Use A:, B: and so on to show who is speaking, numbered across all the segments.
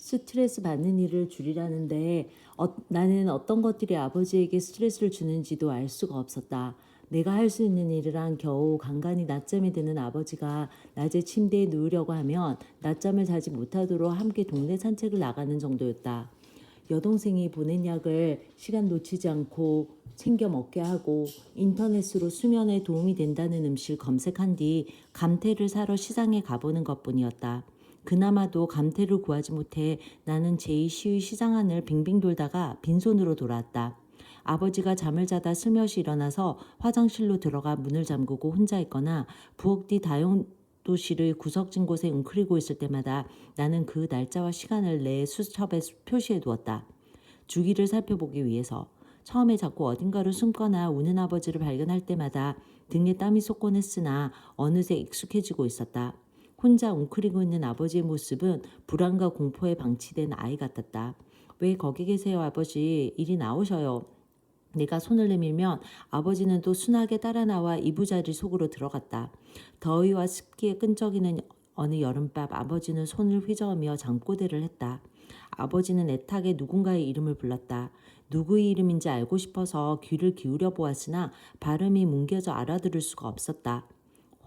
A: 스트레스 받는 일을 줄이라는데 나는 어떤 것들이 아버지에게 스트레스를 주는지도 알 수가 없었다. 내가 할 수 있는 일이란 겨우 간간히 낮잠이 드는 아버지가 낮에 침대에 누우려고 하면 낮잠을 자지 못하도록 함께 동네 산책을 나가는 정도였다. 여동생이 보낸 약을 시간 놓치지 않고 챙겨 먹게 하고 인터넷으로 수면에 도움이 된다는 음식을 검색한 뒤 감태를 사러 시장에 가보는 것뿐이었다. 그나마도 감태를 구하지 못해 나는 제2시의 시장 안을 빙빙 돌다가 빈손으로 돌아왔다. 아버지가 잠을 자다 슬며시 일어나서 화장실로 들어가 문을 잠그고 혼자 있거나 부엌 뒤 다용도실의 구석진 곳에 웅크리고 있을 때마다 나는 그 날짜와 시간을 내 수첩에 표시해 두었다. 주기를 살펴보기 위해서. 처음에 자꾸 어딘가로 숨거나 우는 아버지를 발견할 때마다 등에 땀이 솟곤 했으나 어느새 익숙해지고 있었다. 혼자 웅크리고 있는 아버지의 모습은 불안과 공포에 방치된 아이 같았다. 왜 거기 계세요, 아버지? 이리 나오셔요. 내가 손을 내밀면 아버지는 또 순하게 따라 나와 이부자리 속으로 들어갔다. 더위와 습기에 끈적이는 어느 여름밤 아버지는 손을 휘저으며 잠꼬대를 했다. 아버지는 애타게 누군가의 이름을 불렀다. 누구의 이름인지 알고 싶어서 귀를 기울여 보았으나 발음이 뭉개져 알아들을 수가 없었다.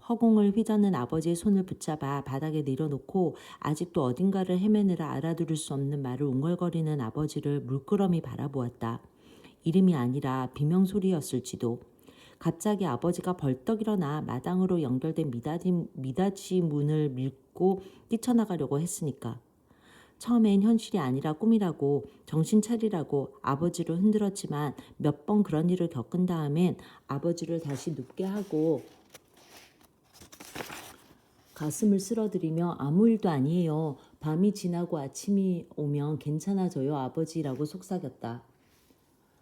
A: 허공을 휘젓는 아버지의 손을 붙잡아 바닥에 내려놓고 아직도 어딘가를 헤매느라 알아들을 수 없는 말을 웅얼거리는 아버지를 물끄러미 바라보았다. 이름이 아니라 비명소리였을지도. 갑자기 아버지가 벌떡 일어나 마당으로 연결된 미닫이 문을 밀고 뛰쳐나가려고 했으니까. 처음엔 현실이 아니라 꿈이라고 정신 차리라고 아버지를 흔들었지만 몇 번 그런 일을 겪은 다음엔 아버지를 다시 눕게 하고 가슴을 쓸어들이며 아무 일도 아니에요. 밤이 지나고 아침이 오면 괜찮아져요, 아버지라고 속삭였다.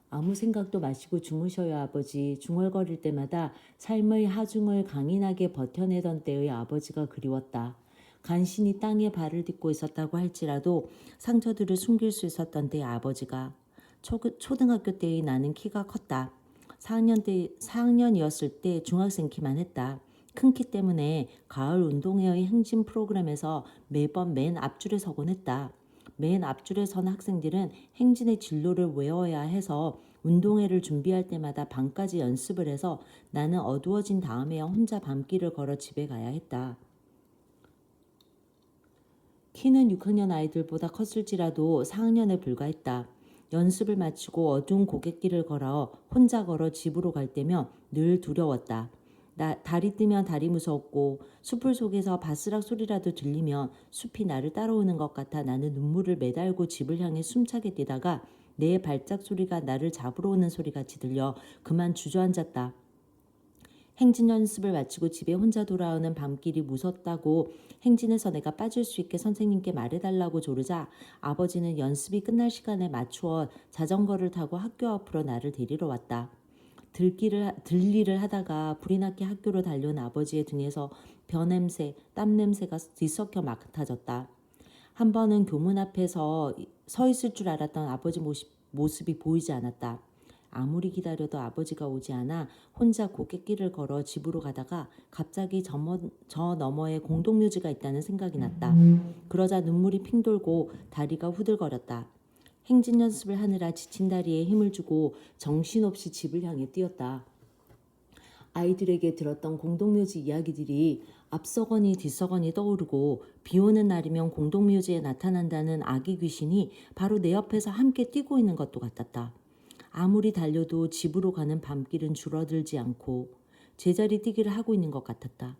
A: 아무 생각도 마시고 주무셔요, 아버지. 중얼거릴 때마다 삶의 하중을 강인하게 버텨내던 때의 아버지가 그리웠다. 간신히 땅에 발을 딛고 있었다고 할지라도 상처들을 숨길 수 있었던 때의 아버지가. 초등학교 때의 나는 키가 컸다. 4학년이었을 때 중학생 키만 했다. 큰 키 때문에 가을 운동회의 행진 프로그램에서 매번 맨 앞줄에 서곤 했다. 맨 앞줄에 선 학생들은 행진의 진로를 외워야 해서 운동회를 준비할 때마다 밤까지 연습을 해서 나는 어두워진 다음에야 혼자 밤길을 걸어 집에 가야 했다. 키는 6학년 아이들보다 컸을지라도 4학년에 불과했다. 연습을 마치고 어두운 고갯길을 혼자 걸어 집으로 갈 때면 늘 두려웠다. 달이 뜨면 달이 무서웠고 숲을 속에서 바스락 소리라도 들리면 숲이 나를 따라오는 것 같아 나는 눈물을 매달고 집을 향해 숨차게 뛰다가 내 발작 소리가 나를 잡으러 오는 소리같이 들려 그만 주저앉았다. 행진 연습을 마치고 집에 혼자 돌아오는 밤길이 무섭다고 행진에서 내가 빠질 수 있게 선생님께 말해달라고 조르자 아버지는 연습이 끝날 시간에 맞추어 자전거를 타고 학교 앞으로 나를 데리러 왔다. 들일을 하다가 불이 났게 학교로 달려온 아버지의 등에서 벼냄새, 땀냄새가 뒤섞여 맡아졌다. 한 번은 교문 앞에서 서 있을 줄 알았던 아버지 모습이 보이지 않았다. 아무리 기다려도 아버지가 오지 않아 혼자 고갯길을 걸어 집으로 가다가 갑자기 저 너머에 공동묘지가 있다는 생각이 났다. 그러자 눈물이 핑 돌고 다리가 후들거렸다. 행진 연습을 하느라 지친 다리에 힘을 주고 정신없이 집을 향해 뛰었다. 아이들에게 들었던 공동묘지 이야기들이 앞서거니 뒤서거니 떠오르고 비오는 날이면 공동묘지에 나타난다는 아기 귀신이 바로 내 옆에서 함께 뛰고 있는 것도 같았다. 아무리 달려도 집으로 가는 밤길은 줄어들지 않고 제자리 뛰기를 하고 있는 것 같았다.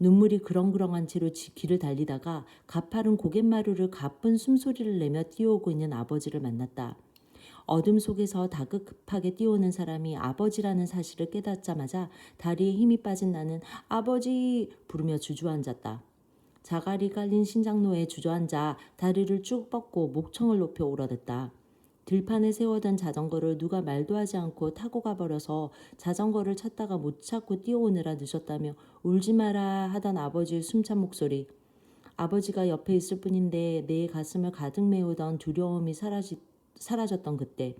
A: 눈물이 그렁그렁한 채로 길을 달리다가 가파른 고갯마루를 가쁜 숨소리를 내며 뛰어오고 있는 아버지를 만났다. 어둠 속에서 다급하게 뛰어오는 사람이 아버지라는 사실을 깨닫자마자 다리에 힘이 빠진 나는 아버지 부르며 주저앉았다. 자갈이 깔린 신장로에 주저앉아 다리를 쭉 뻗고 목청을 높여 울어댔다. 들판에 세워둔 자전거를 누가 말도 하지 않고 타고 가버려서 자전거를 찾다가 못 찾고 뛰어오느라 늦었다며 울지 마라 하던 아버지의 숨찬 목소리. 아버지가 옆에 있을 뿐인데 내 가슴을 가득 메우던 두려움이 사라졌던 그때.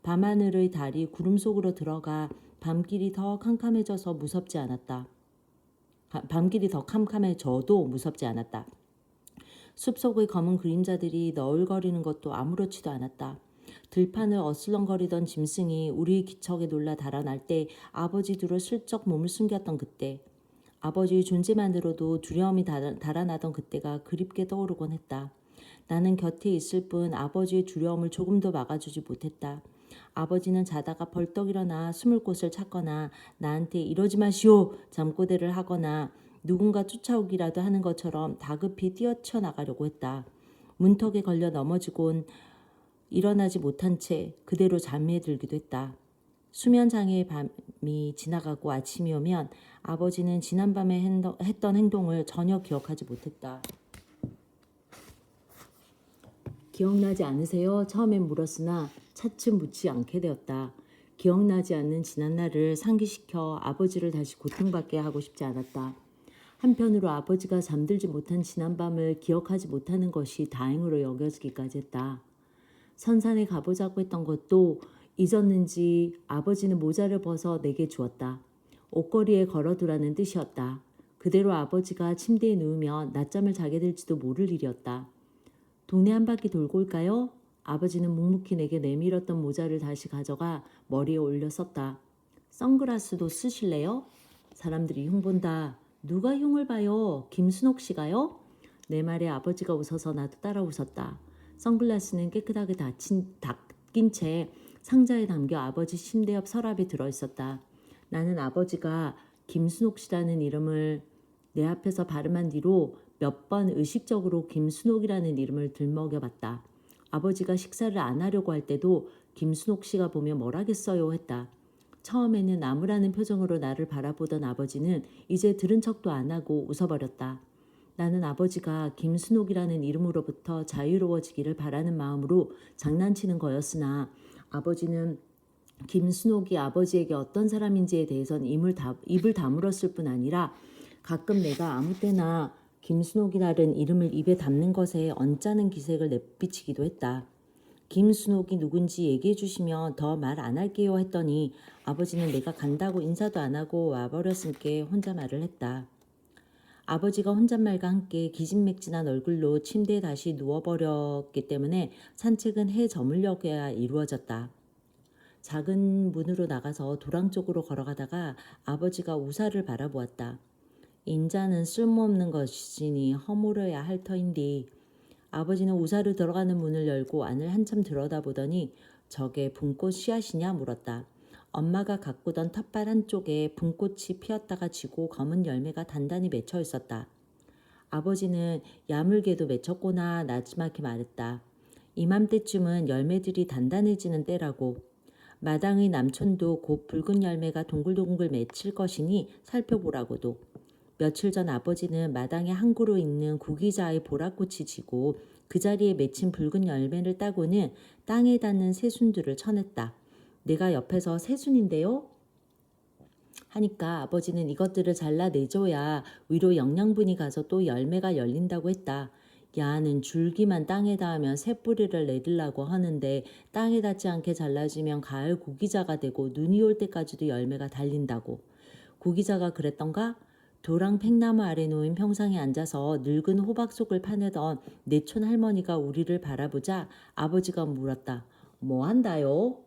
A: 밤하늘의 달이 구름 속으로 들어가 밤길이 더 캄캄해져도 무섭지 않았다. 숲속의 검은 그림자들이 너울거리는 것도 아무렇지도 않았다. 들판을 어슬렁거리던 짐승이 우리 기척에 놀라 달아날 때 아버지 뒤로 슬쩍 몸을 숨겼던 그때, 아버지의 존재만으로도 두려움이 달아나던 그때가 그립게 떠오르곤 했다. 나는 곁에 있을 뿐 아버지의 두려움을 조금도 막아주지 못했다. 아버지는 자다가 벌떡 일어나 숨을 곳을 찾거나 나한테 이러지 마시오 잠꼬대를 하거나 누군가 쫓아오기라도 하는 것처럼 다급히 뛰어튀어나가려고 했다. 문턱에 걸려 넘어지곤 일어나지 못한 채 그대로 잠에 들기도 했다. 수면장애의 밤이 지나가고 아침이 오면 아버지는 지난밤에 했던 행동을 전혀 기억하지 못했다. 기억나지 않으세요? 처음엔 물었으나 차츰 묻지 않게 되었다. 기억나지 않는 지난날을 상기시켜 아버지를 다시 고통받게 하고 싶지 않았다. 한편으로 아버지가 잠들지 못한 지난밤을 기억하지 못하는 것이 다행으로 여겨지기까지 했다. 선산에 가보자고 했던 것도 잊었는지 아버지는 모자를 벗어 내게 주었다. 옷걸이에 걸어두라는 뜻이었다. 그대로 아버지가 침대에 누우면 낮잠을 자게 될지도 모를 일이었다. 동네 한 바퀴 돌고 올까요? 아버지는 묵묵히 내게 내밀었던 모자를 다시 가져가 머리에 올려 썼다. 선글라스도 쓰실래요? 사람들이 흉본다. 누가 흉을 봐요? 김순옥 씨가요? 내 말에 아버지가 웃어서 나도 따라 웃었다. 선글라스는 깨끗하게 닦인 채 상자에 담겨 아버지 침대 옆 서랍에 들어있었다. 나는 아버지가 김순옥 씨라는 이름을 내 앞에서 발음한 뒤로 몇 번 의식적으로 김순옥이라는 이름을 들먹여봤다. 아버지가 식사를 안 하려고 할 때도 김순옥 씨가 보면 뭐라겠어요 했다. 처음에는 나무라는 표정으로 나를 바라보던 아버지는 이제 들은 척도 안 하고 웃어버렸다. 나는 아버지가 김순옥이라는 이름으로부터 자유로워지기를 바라는 마음으로 장난치는 거였으나 아버지는 김순옥이 아버지에게 어떤 사람인지에 대해선 입을 다물었을 뿐 아니라 가끔 내가 아무 때나 김순옥이라는 이름을 입에 담는 것에 언짢은 기색을 내비치기도 했다. 김순옥이 누군지 얘기해 주시면 더 말 안 할게요 했더니 아버지는 내가 간다고 인사도 안 하고 와버렸으니까 혼자 말을 했다. 아버지가 혼잣말과 함께 기진맥진한 얼굴로 침대에 다시 누워버렸기 때문에 산책은 해 저물려야 이루어졌다. 작은 문으로 나가서 도랑 쪽으로 걸어가다가 아버지가 우사를 바라보았다. 인자는 쓸모없는 것이니 허물어야 할 터인데 아버지는 우사를 들어가는 문을 열고 안을 한참 들여다보더니 저게 분꽃 씨앗이냐 물었다. 엄마가 가꾸던 텃밭 한쪽에 분꽃이 피었다가 지고 검은 열매가 단단히 맺혀 있었다. 아버지는 야물게도 맺혔구나 나지막히 말했다. 이맘때쯤은 열매들이 단단해지는 때라고. 마당의 남촌도 곧 붉은 열매가 동글동글 맺힐 것이니 살펴보라고도. 며칠 전 아버지는 마당에 한 그루 있는 구기자의 보랏꽃이 지고 그 자리에 맺힌 붉은 열매를 따고는 땅에 닿는 새순들을 쳐냈다. 내가 옆에서 새순인데요? 하니까 아버지는 이것들을 잘라내줘야 위로 영양분이 가서 또 열매가 열린다고 했다. 야는 줄기만 땅에 닿으면 새뿌리를 내리려고 하는데 땅에 닿지 않게 잘라지면 가을 구기자가 되고 눈이 올 때까지도 열매가 달린다고. 구기자가 그랬던가? 도랑 팽나무 아래 놓인 평상에 앉아서 늙은 호박 속을 파내던 내촌 할머니가 우리를 바라보자 아버지가 물었다. 뭐 한다요?